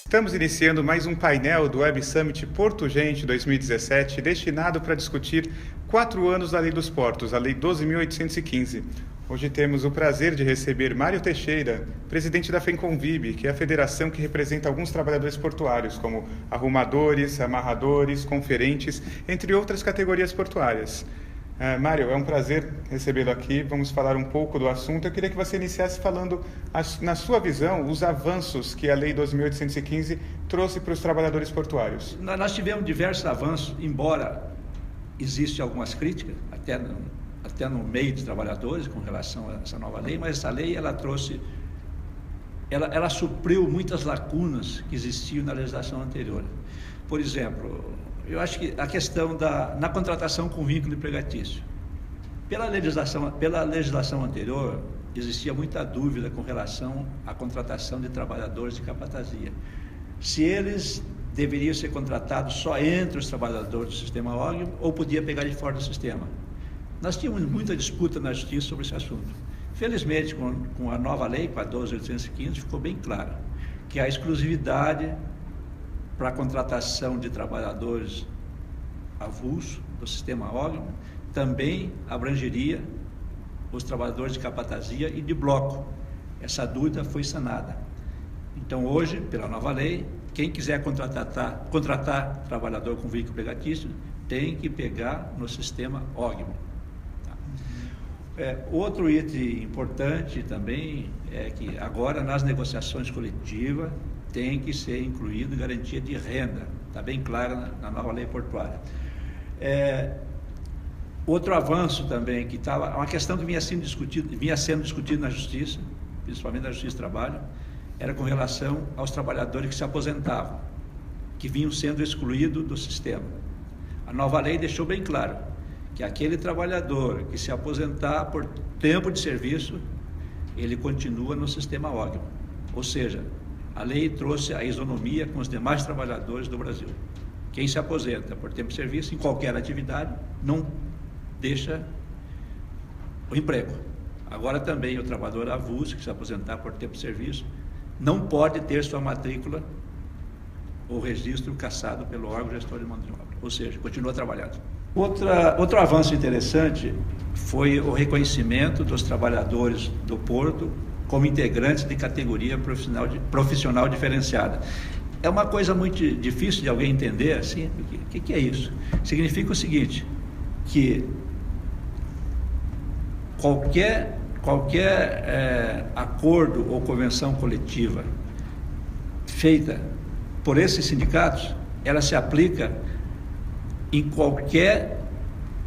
Estamos iniciando mais um painel do Web Summit Porto Gente 2017, destinado para discutir 4 anos da Lei dos Portos, a Lei 12.815. Hoje temos o prazer de receber Mário Teixeira, presidente da FENCONVIB, que é a federação que representa alguns trabalhadores portuários, como arrumadores, amarradores, conferentes, entre outras categorias portuárias. Mário, é um prazer recebê-lo aqui. Vamos falar um pouco do assunto. Eu queria que você iniciasse falando, na sua visão, os avanços que a Lei 12.815 trouxe para os trabalhadores portuários. Nós tivemos diversos avanços, embora existam algumas críticas, até no meio dos trabalhadores com relação a essa nova lei, mas essa lei ela trouxe, ela supriu muitas lacunas que existiam na legislação anterior. Por exemplo, eu acho que a questão na contratação com vínculo empregatício. Pela legislação anterior, existia muita dúvida com relação à contratação de trabalhadores de capatazia. Se eles deveriam ser contratados só entre os trabalhadores do sistema órgão ou podia pegar de fora do sistema. Nós tínhamos muita disputa na justiça sobre esse assunto. Felizmente, com a nova lei, com a 12.815, ficou bem claro que a exclusividade para a contratação de trabalhadores avulso do sistema órgão também abrangeria os trabalhadores de capatazia e de bloco. Essa dúvida foi sanada. Então, hoje, pela nova lei, quem quiser contratar trabalhador com vínculo empregatício tem que pegar no sistema órgão. Outro item importante também é que agora nas negociações coletivas tem que ser incluído garantia de renda, está bem claro na nova lei portuária. Outro avanço também, que estava, uma questão que vinha sendo discutido na justiça, principalmente na justiça do trabalho, era com relação aos trabalhadores que se aposentavam, que vinham sendo excluídos do sistema. A nova lei deixou bem claro que aquele trabalhador que se aposentar por tempo de serviço, ele continua no sistema órgão. Ou seja, a lei trouxe a isonomia com os demais trabalhadores do Brasil. Quem se aposenta por tempo de serviço, em qualquer atividade, não deixa o emprego. Agora também o trabalhador avulso que se aposentar por tempo de serviço não pode ter sua matrícula ou registro cassado pelo órgão gestor de mão de obra, ou seja, continua trabalhando. Outro avanço interessante foi o reconhecimento dos trabalhadores do porto como integrantes de categoria profissional diferenciada. É uma coisa muito difícil de alguém entender, assim, o que é isso? Significa o seguinte, que qualquer acordo ou convenção coletiva feita por esses sindicatos, ela se aplica em qualquer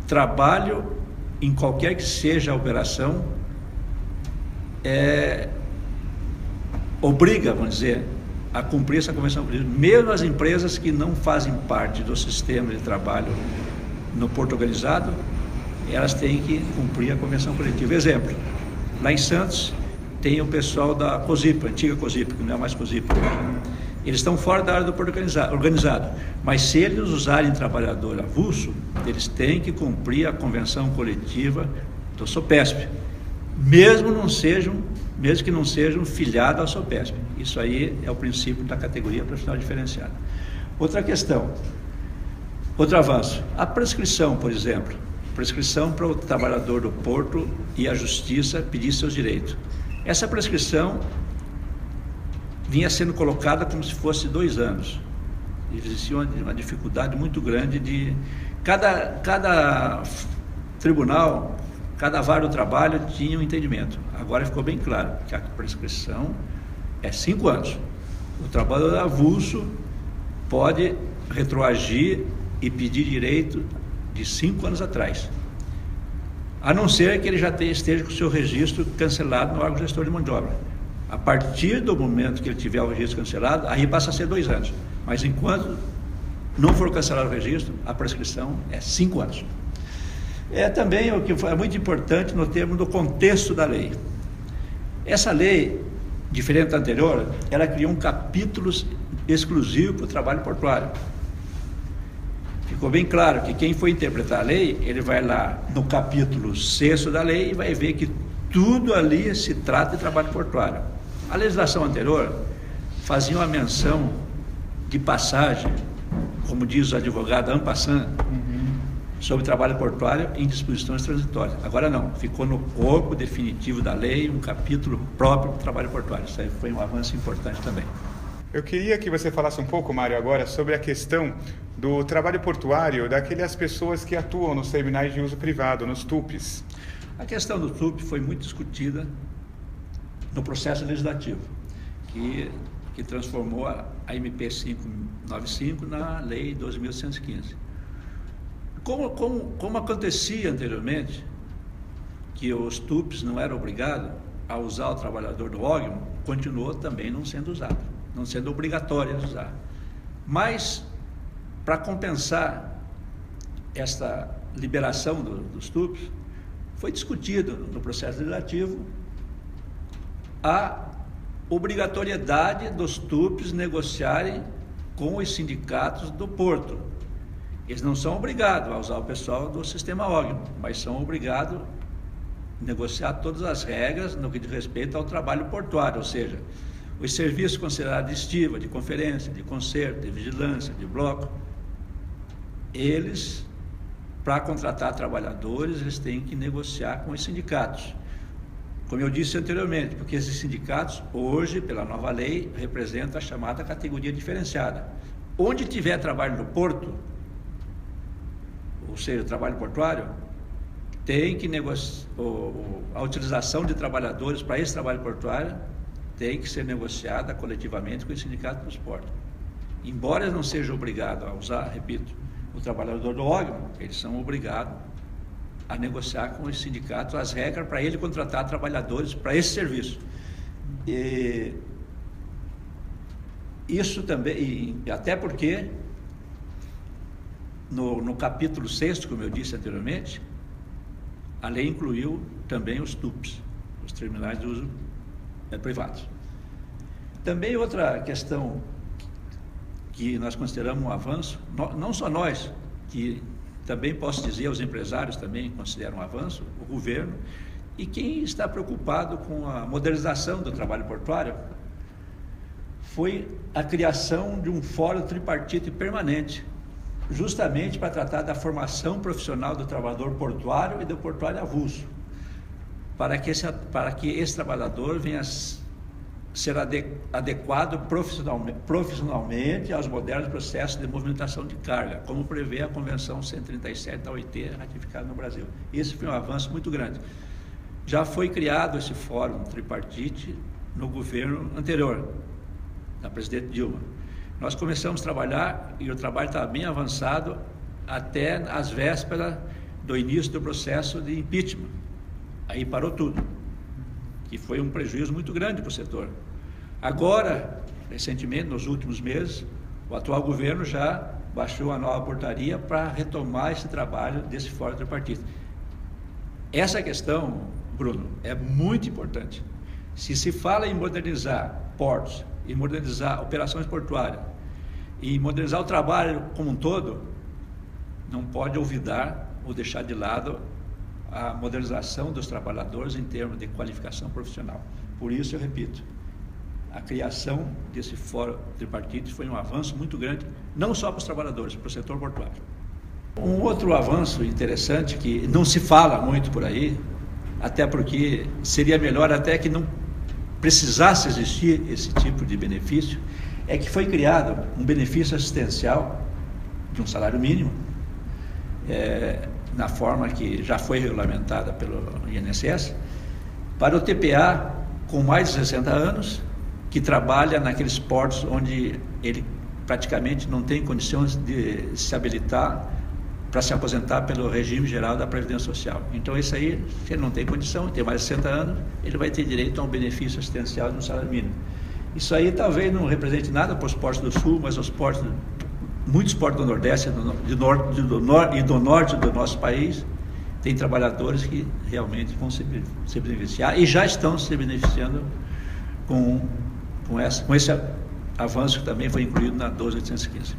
trabalho, em qualquer que seja a operação, obriga, vamos dizer, a cumprir essa convenção coletiva, mesmo as empresas que não fazem parte do sistema de trabalho no porto organizado, elas têm que cumprir a convenção coletiva. Exemplo, lá em Santos tem o pessoal da COSIPA, antiga COSIPA, que não é mais COSIPA. Eles estão fora da área do porto organizado, mas se eles usarem trabalhador avulso, eles têm que cumprir a convenção coletiva do SOPESP, mesmo que não sejam filiados ao SOPESP. Isso aí é o princípio da categoria profissional diferenciada. Outra questão, outro avanço, a prescrição, por exemplo, prescrição para o trabalhador do porto e a justiça pedir seus direitos. Essa prescrição vinha sendo colocada como se fosse 2 anos. Existia uma dificuldade muito grande de... Cada tribunal, cada vara do trabalho tinha um entendimento. Agora ficou bem claro que a prescrição é 5 anos. O trabalhador avulso pode retroagir e pedir direito de 5 anos atrás, a não ser que ele já esteja com o seu registro cancelado no órgão gestor de mão de obra. A partir do momento que ele tiver o registro cancelado, aí passa a ser 2 anos. Mas enquanto não for cancelado o registro, a prescrição é 5 anos. Também o que é muito importante no termo do contexto da lei. Essa lei, diferente da anterior, ela criou um capítulo exclusivo para o trabalho portuário. Ficou bem claro que quem for interpretar a lei, ele vai lá no capítulo 6º da lei e vai ver que tudo ali se trata de trabalho portuário. A legislação anterior fazia uma menção de passagem, como diz o advogado en passant, sobre trabalho portuário em disposições transitórias. Agora não, ficou no corpo definitivo da lei um capítulo próprio do trabalho portuário. Isso aí foi um avanço importante também. Eu queria que você falasse um pouco, Mário, agora sobre a questão do trabalho portuário, daquelas pessoas que atuam nos terminais de uso privado, nos TUPs. A questão do TUP foi muito discutida no processo legislativo, que transformou a MP 595 na Lei 12.115. Como acontecia anteriormente, que os TUPs não eram obrigados a usar o trabalhador do órgão, continuou também não sendo usado, não sendo obrigatório de usar. Mas, para compensar esta liberação dos TUPs, foi discutido no processo legislativo a obrigatoriedade dos TUPs negociarem com os sindicatos do porto. Eles não são obrigados a usar o pessoal do sistema órgão, mas são obrigados a negociar todas as regras no que diz respeito ao trabalho portuário, ou seja, os serviços considerados de estiva, de conferência, de concerto, de vigilância, de bloco, eles, para contratar trabalhadores, eles têm que negociar com os sindicatos. Como eu disse anteriormente, porque esses sindicatos, hoje, pela nova lei, representam a chamada categoria diferenciada. Onde tiver trabalho no porto, ou seja, trabalho portuário, tem que negociar, a utilização de trabalhadores para esse trabalho portuário tem que ser negociada coletivamente com o sindicato dos portos. Embora eles não sejam obrigados a usar, repito, o trabalhador do órgão, eles são obrigados a negociar com os sindicatos as regras para ele contratar trabalhadores para esse serviço. E isso também, até porque no capítulo 6º, como eu disse anteriormente, a lei incluiu também os TUPs, os terminais de uso privados. Também outra questão que nós consideramos um avanço, não só nós, que também posso dizer, os empresários também consideram um avanço, o governo, e quem está preocupado com a modernização do trabalho portuário, foi a criação de um fórum tripartite permanente, justamente para tratar da formação profissional do trabalhador portuário e do portuário avulso, para que esse trabalhador venha ser adequado profissionalmente aos modernos processos de movimentação de carga, como prevê a Convenção 137 da OIT, ratificada no Brasil. Esse foi um avanço muito grande. Já foi criado esse fórum tripartite no governo anterior, da presidente Dilma. Nós começamos a trabalhar e o trabalho estava bem avançado até as vésperas do início do processo de impeachment. Aí parou tudo, que foi um prejuízo muito grande para o setor. Agora, recentemente, nos últimos meses, o atual governo já baixou a nova portaria para retomar esse trabalho desse fórum tripartite. Essa questão, Bruno, é muito importante. Se fala em modernizar portos, em modernizar operações portuárias, e modernizar o trabalho como um todo, não pode olvidar ou deixar de lado a modernização dos trabalhadores em termos de qualificação profissional. Por isso, eu repito, a criação desse fórum tripartite foi um avanço muito grande, não só para os trabalhadores, para o setor portuário. Um outro avanço interessante, que não se fala muito por aí, até porque seria melhor até que não precisasse existir esse tipo de benefício, é que foi criado um benefício assistencial de um salário mínimo, na forma que já foi regulamentada pelo INSS, para o TPA com mais de 60 anos, que trabalha naqueles portos onde ele praticamente não tem condições de se habilitar para se aposentar pelo regime geral da Previdência Social. Então, esse aí, se ele não tem condição, tem mais de 60 anos, ele vai ter direito a um benefício assistencial de um salário mínimo. Isso aí talvez não represente nada para os portos do Sul, mas os portos, muitos portos do Nordeste e do Norte do nosso país, tem trabalhadores que realmente vão se beneficiar e já estão se beneficiando com esse avanço que também foi incluído na 12.815.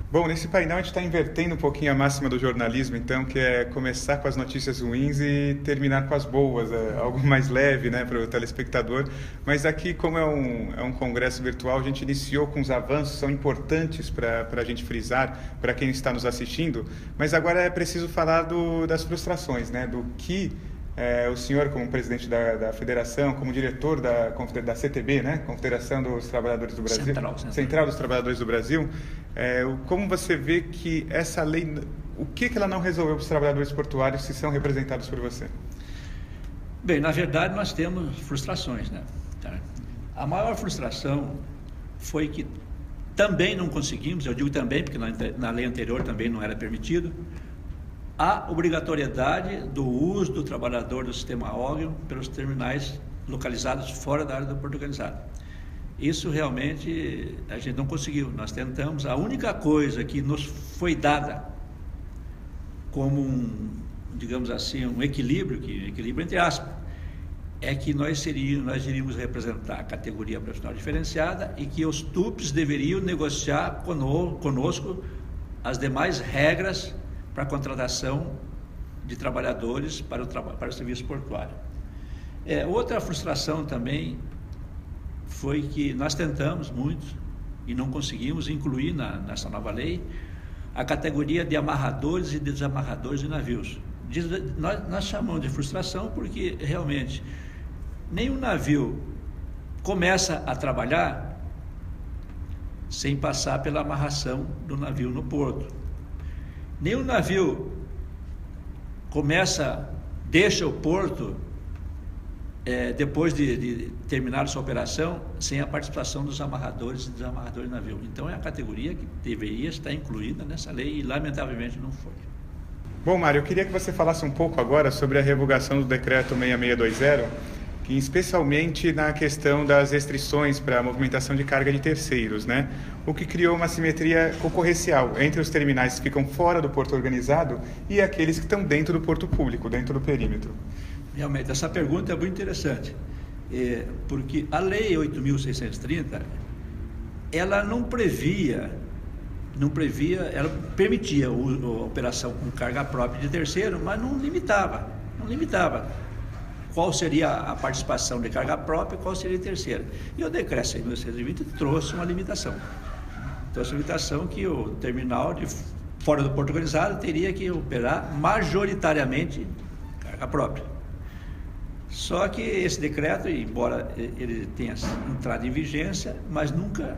Bom, nesse painel a gente está invertendo um pouquinho a máxima do jornalismo, então, que é começar com as notícias ruins e terminar com as boas, algo mais leve, né, para o telespectador. Mas aqui, como é um congresso virtual, a gente iniciou com os avanços, são importantes para a gente frisar, para quem está nos assistindo, mas agora é preciso falar das frustrações, né, do que o senhor, como presidente da federação, como diretor da CTB, né? Confederação dos Trabalhadores do Brasil, Central dos Trabalhadores do Brasil, como você vê que essa lei, o que ela não resolveu para os trabalhadores portuários que são representados por você? Bem, na verdade nós temos frustrações, né? A maior frustração foi que também não conseguimos, eu digo também porque na lei anterior também não era permitido, a obrigatoriedade do uso do trabalhador do sistema órgão pelos terminais localizados fora da área do porto organizado. Isso realmente a gente não conseguiu. Nós tentamos, a única coisa que nos foi dada como digamos assim, um equilíbrio entre aspas, é que nós iríamos representar a categoria profissional diferenciada e que os TUPs deveriam negociar conosco as demais regras para a contratação de trabalhadores para o serviço portuário. Outra frustração também foi que nós tentamos muito e não conseguimos incluir nessa nova lei a categoria de amarradores e desamarradores de navios. Nós chamamos de frustração porque realmente nenhum navio começa a trabalhar sem passar pela amarração do navio no porto. Nenhum navio deixa o porto depois de terminar sua operação sem a participação dos amarradores e desamarradores do navio. Então é a categoria que deveria estar incluída nessa lei e lamentavelmente não foi. Bom, Mário, eu queria que você falasse um pouco agora sobre a revogação do decreto 6620, que especialmente na questão das restrições para a movimentação de carga de terceiros, né? O que criou uma assimetria concorrencial entre os terminais que ficam fora do porto organizado e aqueles que estão dentro do porto público, dentro do perímetro. Realmente, essa pergunta é muito interessante, porque a Lei 8.630, ela não previa, ela permitia a operação com carga própria de terceiro, mas não limitava. Qual seria a participação de carga própria e qual seria a terceira. E o decreto 6.620 trouxe uma limitação. Trouxe uma limitação que o terminal fora do porto organizado teria que operar majoritariamente carga própria. Só que esse decreto, embora ele tenha entrado em vigência, mas nunca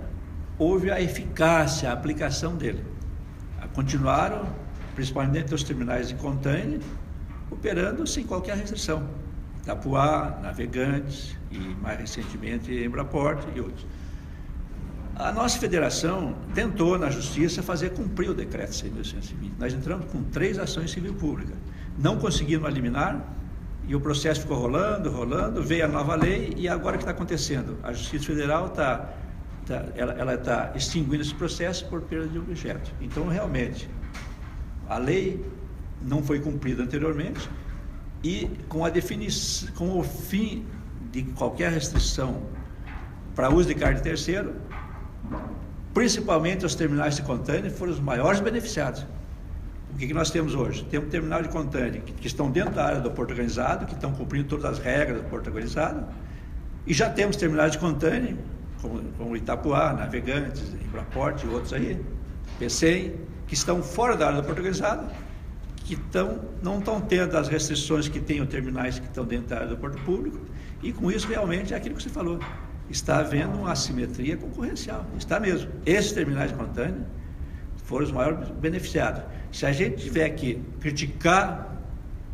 houve a eficácia, a aplicação dele. Continuaram, principalmente os terminais de container, operando sem qualquer restrição. Itapuá, Navegantes e mais recentemente Embraport e outros. A nossa federação tentou na justiça fazer cumprir o decreto 6.120. Nós entramos com 3 ações civil pública. Não conseguimos eliminar e o processo ficou rolando, veio a nova lei e agora o que está acontecendo? A Justiça Federal está extinguindo esse processo por perda de objeto. Então, realmente, a lei não foi cumprida anteriormente e com o fim de qualquer restrição para uso de carga de terceiro, principalmente os terminais de container foram os maiores beneficiados. O que nós temos hoje? Temos terminal de container que estão dentro da área do porto organizado, que estão cumprindo todas as regras do porto organizado, e já temos terminais de container, como Itapuá, Navegantes, Embraport e outros aí, PCEM, que estão fora da área do porto organizado, que não estão tendo as restrições que tem os terminais que estão dentro da área do porto público, e com isso realmente é aquilo que você falou, está havendo uma assimetria concorrencial, está mesmo. Esses terminais de container foram os maiores beneficiados. Se a gente tiver que criticar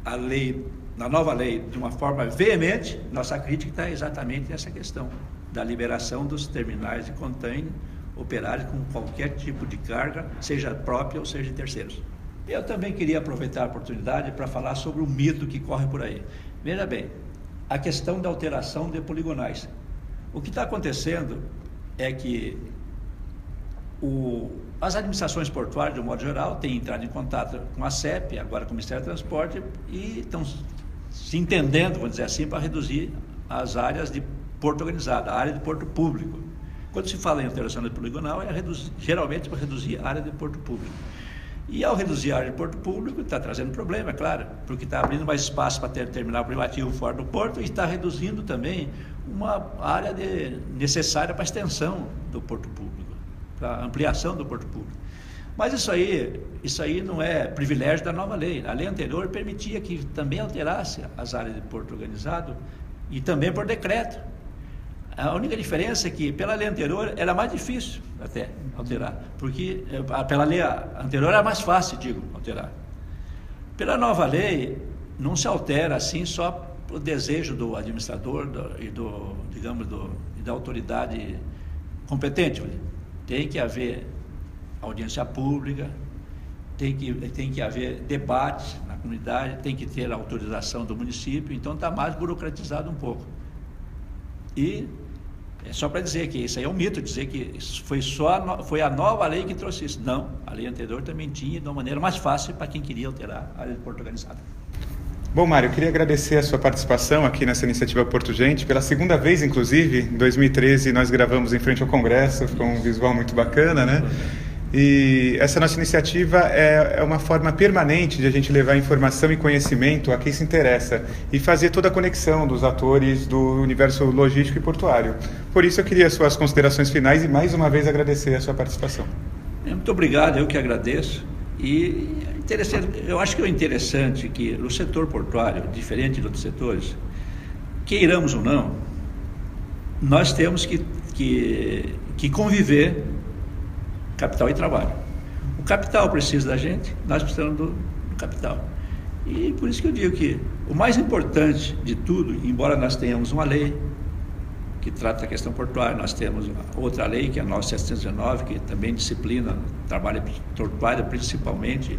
a lei, na nova lei, de uma forma veemente, nossa crítica está exatamente nessa questão da liberação dos terminais de container operarem com qualquer tipo de carga, seja própria ou seja de terceiros. Eu também queria aproveitar a oportunidade para falar sobre o mito que corre por aí. Veja bem, a questão da alteração de poligonais. O que está acontecendo é que as administrações portuárias, de um modo geral, têm entrado em contato com a CEP, agora com o Ministério do Transporte, e estão se entendendo, vamos dizer assim, para reduzir as áreas de porto organizado, a área de porto público. Quando se fala em alteração poligonal, geralmente para reduzir a área de porto público. E ao reduzir a área de porto público, está trazendo problema, é claro, porque está abrindo mais espaço para ter terminal privativo fora do porto e está reduzindo também uma área necessária para a extensão do porto público, para a ampliação do porto público. Mas isso aí não é privilégio da nova lei. A lei anterior permitia que também alterasse as áreas de porto organizado e também por decreto. A única diferença é que pela lei anterior era mais difícil até alterar, porque pela lei anterior era mais fácil, alterar. Pela nova lei não se altera assim só o desejo do administrador e da autoridade competente. Tem que haver audiência pública, tem que haver debate na comunidade, tem que ter a autorização do município, então está mais burocratizado um pouco. E é só para dizer que isso aí é um mito, dizer que foi a nova lei que trouxe isso. Não, a lei anterior também tinha de uma maneira mais fácil para quem queria alterar a área de porto organizado. Bom, Mário, eu queria agradecer a sua participação aqui nessa iniciativa Porto Gente. Pela segunda vez, inclusive, em 2013, nós gravamos em frente ao Congresso, ficou um visual muito bacana, né? E essa nossa iniciativa é uma forma permanente de a gente levar informação e conhecimento a quem se interessa e fazer toda a conexão dos atores do universo logístico e portuário. Por isso eu queria suas considerações finais e mais uma vez agradecer a sua participação. Muito obrigado, eu que agradeço. E eu acho que é interessante que no setor portuário, diferente de outros setores, queiramos ou não, nós temos que conviver capital e trabalho. O capital precisa da gente, nós precisamos do capital. E por isso que eu digo que o mais importante de tudo, embora nós tenhamos uma lei que trata da questão portuária, nós temos outra lei, que é a 9.719, que também disciplina o trabalho portuário, principalmente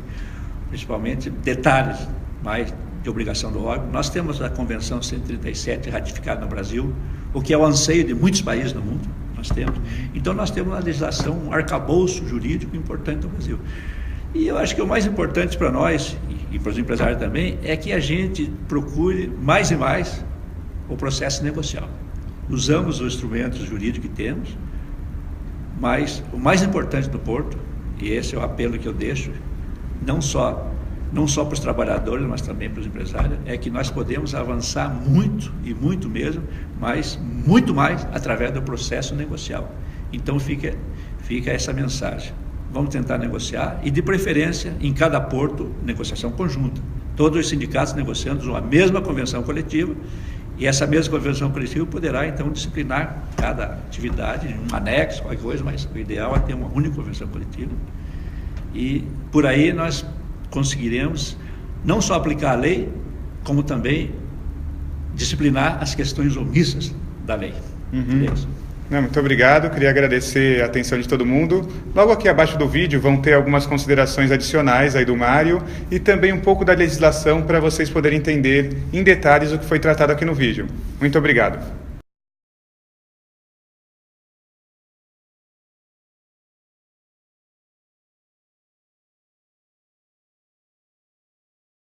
detalhes mais de obrigação do órgão. Nós temos a Convenção 137 ratificada no Brasil, o que é o anseio de muitos países no mundo. Então nós temos uma legislação, um arcabouço jurídico importante no Brasil. E eu acho que o mais importante para nós, e para os empresários também, é que a gente procure mais e mais o processo negocial. Usamos os instrumentos jurídicos que temos, mas o mais importante do Porto, e esse é o apelo que eu deixo, não só para os trabalhadores, mas também para os empresários, é que nós podemos avançar muito, e muito mesmo, mas muito mais através do processo negocial. Então fica essa mensagem. Vamos tentar negociar e, de preferência, em cada porto, negociação conjunta. Todos os sindicatos negociando uma mesma convenção coletiva, e essa mesma convenção coletiva poderá, então, disciplinar cada atividade, um anexo, qualquer coisa, mas o ideal é ter uma única convenção coletiva. E, por aí, nós conseguiremos não só aplicar a lei, como também disciplinar as questões omissas da lei. Muito obrigado, queria agradecer a atenção de todo mundo. Logo aqui abaixo do vídeo vão ter algumas considerações adicionais aí do Mário e também um pouco da legislação para vocês poderem entender em detalhes o que foi tratado aqui no vídeo. Muito obrigado.